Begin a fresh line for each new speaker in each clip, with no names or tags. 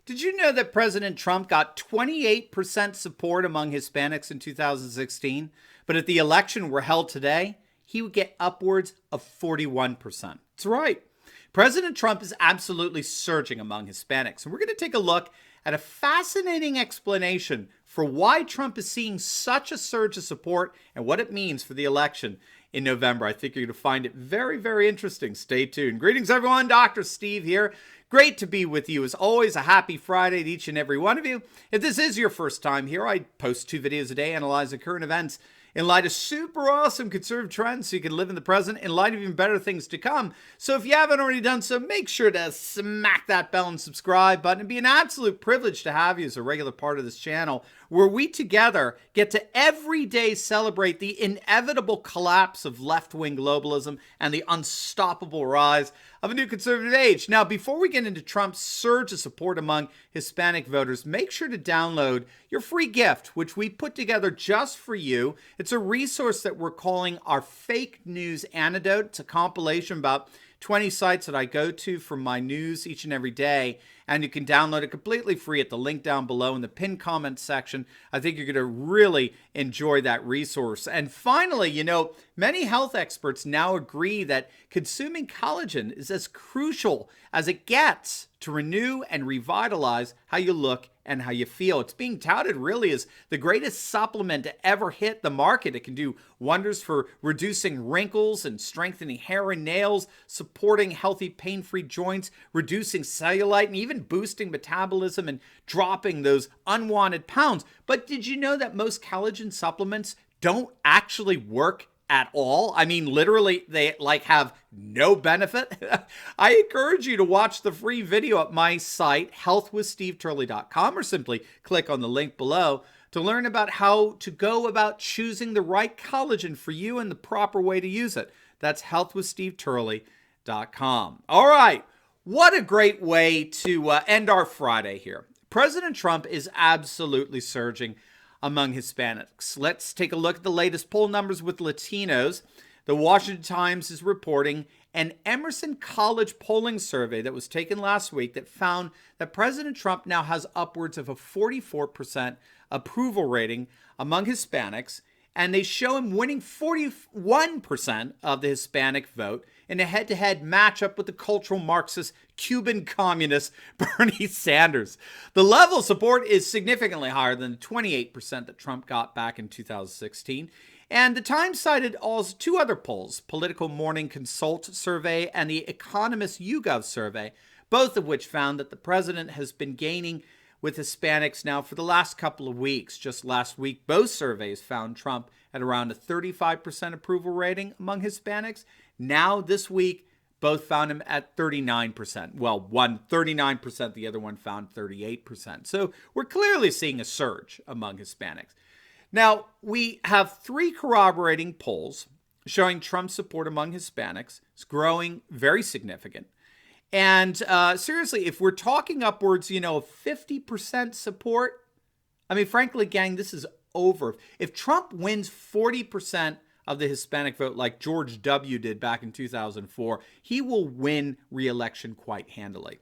Did you know that President Trump got 28% support among Hispanics in 2016? But if the election were held today, he would get upwards of 41%. That's right. President Trump is absolutely surging among Hispanics. And we're going to take a look at a fascinating explanation for why Trump is seeing such a surge of support and what it means for the election in November. I think you're going to find it very, very interesting. Stay tuned. Greetings, everyone. Dr. Steve here. Great to be with you. As always, a happy Friday to each and every one of you. If this is your first time here, I post 2 videos a day analyzing current events in light of super awesome conservative trends so you can live in the present in light of even better things to come. So if you haven't already done so, make sure to smack that bell and subscribe button. It'd be an absolute privilege to have you as a regular part of this channel, where we together get to every day celebrate the inevitable collapse of left-wing globalism and the unstoppable rise of a new conservative age. Now, before we get into Trump's surge of support among Hispanic voters, make sure to download your free gift, which we put together just for you. It's a resource that we're calling our Fake News Antidote. It's a compilation about 20 sites that I go to for my news each and every day, and you can download it completely free at the link down below in the pinned comment section. I think you're going to really enjoy that resource. And finally, you know, many health experts now agree that consuming collagen is as crucial as it gets to renew and revitalize how you look and how you feel. It's being touted really as the greatest supplement to ever hit the market. It can do wonders for reducing wrinkles and strengthening hair and nails, supporting healthy pain-free joints, reducing cellulite, and even boosting metabolism and dropping those unwanted pounds. But did you know that most collagen supplements don't actually work at all? I mean, literally, they have no benefit. I encourage you to watch the free video at my site, healthwithsteveturley.com, or simply click on the link below to learn about how to go about choosing the right collagen for you and the proper way to use it. That's healthwithsteveturley.com. All right. What a great way to end our Friday here. President Trump is absolutely surging among Hispanics. Let's take a look at the latest poll numbers with Latinos. The Washington Times is reporting an Emerson College polling survey that was taken last week that found that President Trump now has upwards of a 44% approval rating among Hispanics, and they show him winning 41% of the Hispanic vote in a head-to-head matchup with the cultural Marxist Cuban communist Bernie Sanders. The level of support is significantly higher than the 28% that Trump got back in 2016. And the Times cited also 2 other polls, Political Morning Consult survey and the Economist YouGov survey, both of which found that the president has been gaining with Hispanics now for the last couple of weeks. Just last week, both surveys found Trump at around a 35% approval rating among Hispanics. Now, this week, both found him at 39%. Well, one 39%, the other one found 38%. So we're clearly seeing a surge among Hispanics. Now, we have 3 corroborating polls showing Trump's support among Hispanics is growing very significant. And seriously, if we're talking upwards, of 50% support, I mean, frankly, gang, this is over. If Trump wins 40% of the Hispanic vote like George W. did back in 2004, he will win re-election quite handily.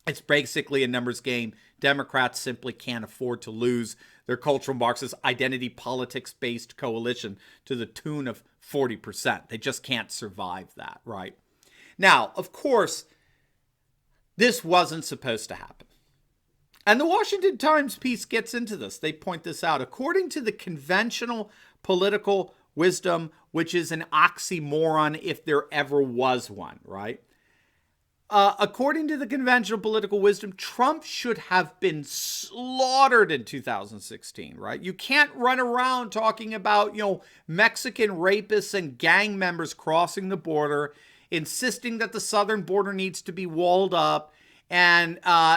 It's basically a numbers game. Democrats simply can't afford to lose their cultural Marxist identity politics-based coalition to the tune of 40%. They just can't survive that, right? Now, of course, this wasn't supposed to happen. And the Washington Times piece gets into this. They point this out. According to the conventional political wisdom, which is an oxymoron if there ever was one, right? According to the conventional political wisdom, Trump should have been slaughtered in 2016, right? You can't run around talking about, Mexican rapists and gang members crossing the border, insisting that the southern border needs to be walled up, and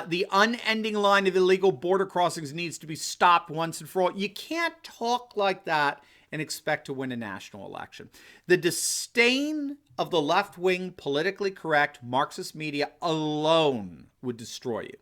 the unending line of illegal border crossings needs to be stopped once and for all. You can't talk like that and expect to win a national election. The disdain of the left-wing, politically correct Marxist media alone would destroy you.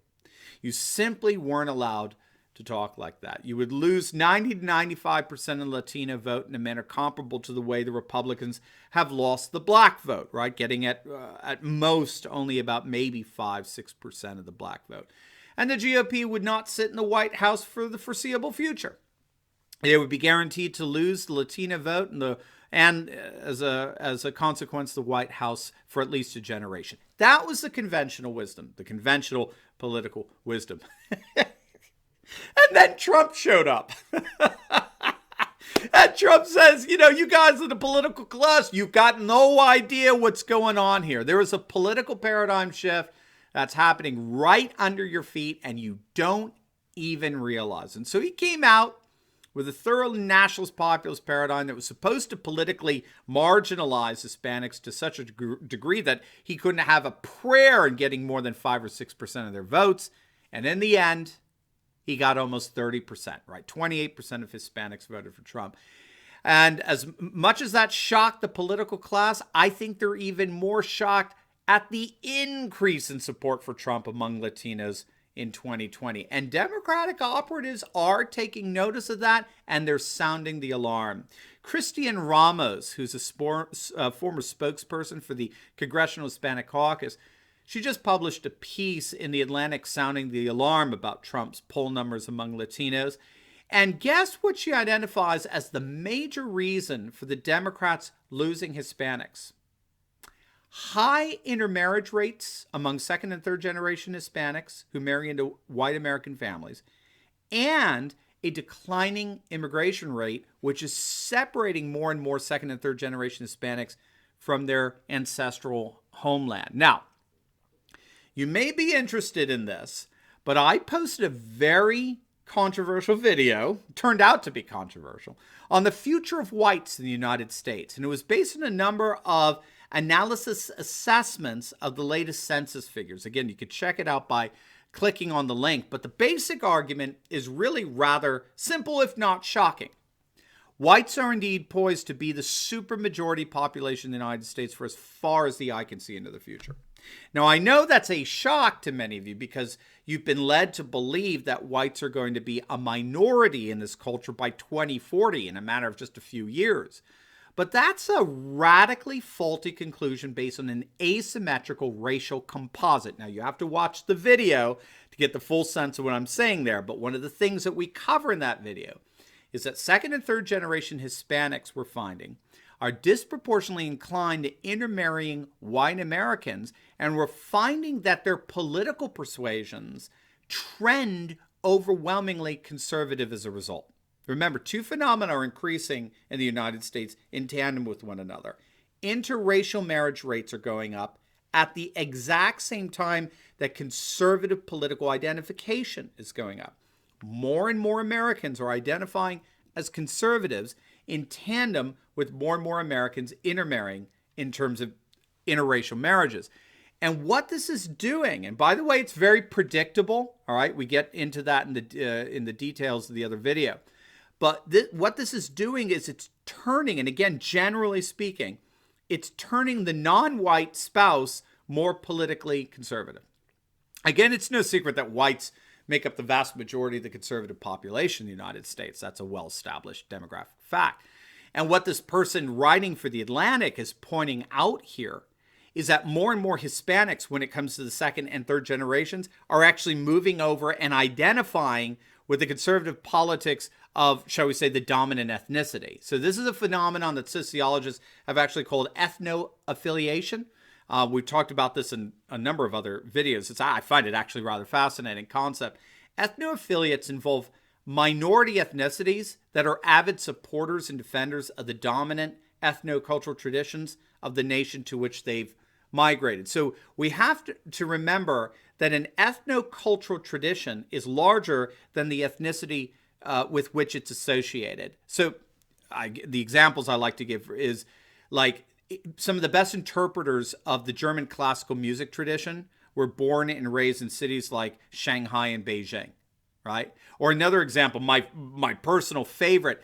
You simply weren't allowed to talk like that. You would lose 90 to 95% of the Latino vote in a manner comparable to the way the Republicans have lost the black vote, right? Getting at most only about maybe 5-6% of the black vote. and the GOP would not sit in the White House for the foreseeable future. They would be guaranteed to lose the Latino vote and as a consequence, the White House for at least a generation. That was the conventional wisdom, the conventional political wisdom. And then Trump showed up. And Trump says, you guys in the political class, you've got no idea what's going on here. There is a political paradigm shift that's happening right under your feet, and you don't even realize. And so he came out with a thoroughly nationalist populist paradigm that was supposed to politically marginalize Hispanics to such a degree that he couldn't have a prayer in getting more than 5 or 6% of their votes. And in the end, he got almost 30%, right? 28% of Hispanics voted for Trump. And as much as that shocked the political class, I think they're even more shocked at the increase in support for Trump among Latinos in 2020. And Democratic operatives are taking notice of that, and they're sounding the alarm. Christian Ramos, who's a former spokesperson for the Congressional Hispanic Caucus, she just published a piece in The Atlantic sounding the alarm about Trump's poll numbers among Latinos. And guess what she identifies as the major reason for the Democrats losing Hispanics? High intermarriage rates among second and third generation Hispanics who marry into white American families, and a declining immigration rate, which is separating more and more second and third generation Hispanics from their ancestral homeland. Now, you may be interested in this, but I posted a very controversial video, turned out to be controversial, on the future of whites in the United States. And it was based on a number of analysis assessments of the latest census figures. Again, you could check it out by clicking on the link, but the basic argument is really rather simple, if not shocking. Whites are indeed poised to be the supermajority population in the United States for as far as the eye can see into the future. Now, I know that's a shock to many of you because you've been led to believe that whites are going to be a minority in this culture by 2040 in a matter of just a few years. But that's a radically faulty conclusion based on an asymmetrical racial composite. Now, you have to watch the video to get the full sense of what I'm saying there. But one of the things that we cover in that video is that second and third generation Hispanics we're finding are disproportionately inclined to intermarrying white Americans, and we're finding that their political persuasions trend overwhelmingly conservative as a result. Remember, two phenomena are increasing in the United States in tandem with one another. Interracial marriage rates are going up at the exact same time that conservative political identification is going up. More and more Americans are identifying as conservatives in tandem with more and more Americans intermarrying in terms of interracial marriages. And what this is doing, and by the way, it's very predictable. All right, we get into that in the details of the other video. But what this is doing is it's turning, and again, generally speaking, it's turning the non-white spouse more politically conservative. Again, it's no secret that whites make up the vast majority of the conservative population in the United States. That's a well-established demographic fact. And what this person writing for The Atlantic is pointing out here is that more and more Hispanics, when it comes to the second and third generations, are actually moving over and identifying with the conservative politics of, shall we say, the dominant ethnicity. So this is a phenomenon that sociologists have actually called ethno-affiliation. We've talked about this in a number of other videos. I find it actually rather fascinating concept. Ethno-affiliates involve minority ethnicities that are avid supporters and defenders of the dominant ethno-cultural traditions of the nation to which they've migrated. So we have to remember that an ethno-cultural tradition is larger than the ethnicity with which it's associated. So the examples I like to give is like some of the best interpreters of the German classical music tradition were born and raised in cities like Shanghai and Beijing, right? Or another example, my personal favorite,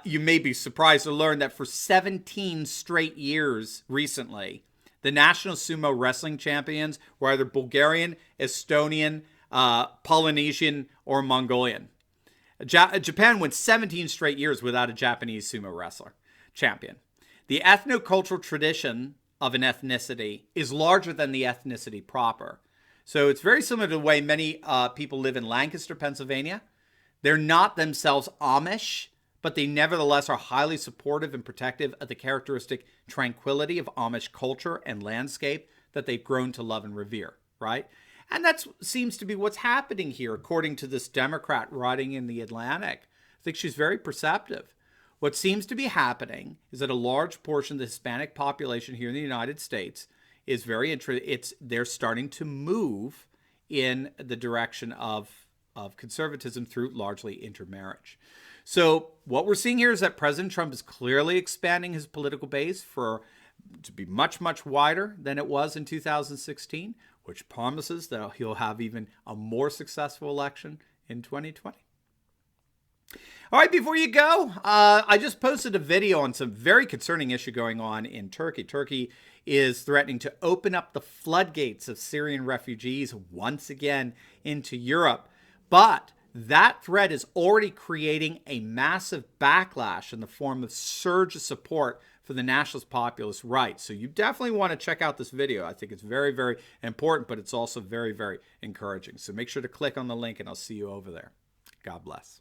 you may be surprised to learn that for 17 straight years recently, the national sumo wrestling champions were either Bulgarian, Estonian, Polynesian, or Mongolian. Japan went 17 straight years without a Japanese sumo wrestler champion. The ethnocultural tradition of an ethnicity is larger than the ethnicity proper. So it's very similar to the way many people live in Lancaster, Pennsylvania. They're not themselves Amish, but they nevertheless are highly supportive and protective of the characteristic tranquility of Amish culture and landscape that they've grown to love and revere, right? And that seems to be what's happening here, according to this Democrat writing in the Atlantic. I think she's very perceptive. What seems to be happening is that a large portion of the Hispanic population here in the United States is very interested. They're starting to move in the direction of conservatism through largely intermarriage. So what we're seeing here is that President Trump is clearly expanding his political base to be much, much wider than it was in 2016, which promises that he'll have even a more successful election in 2020. All right, before you go, I just posted a video on some very concerning issue going on in Turkey. Turkey is threatening to open up the floodgates of Syrian refugees once again into Europe. But that threat is already creating a massive backlash in the form of surge support for the nationalist populist right. So you definitely want to check out this video. I think it's very, very important, but it's also very, very encouraging. So make sure to click on the link and I'll see you over there. God bless.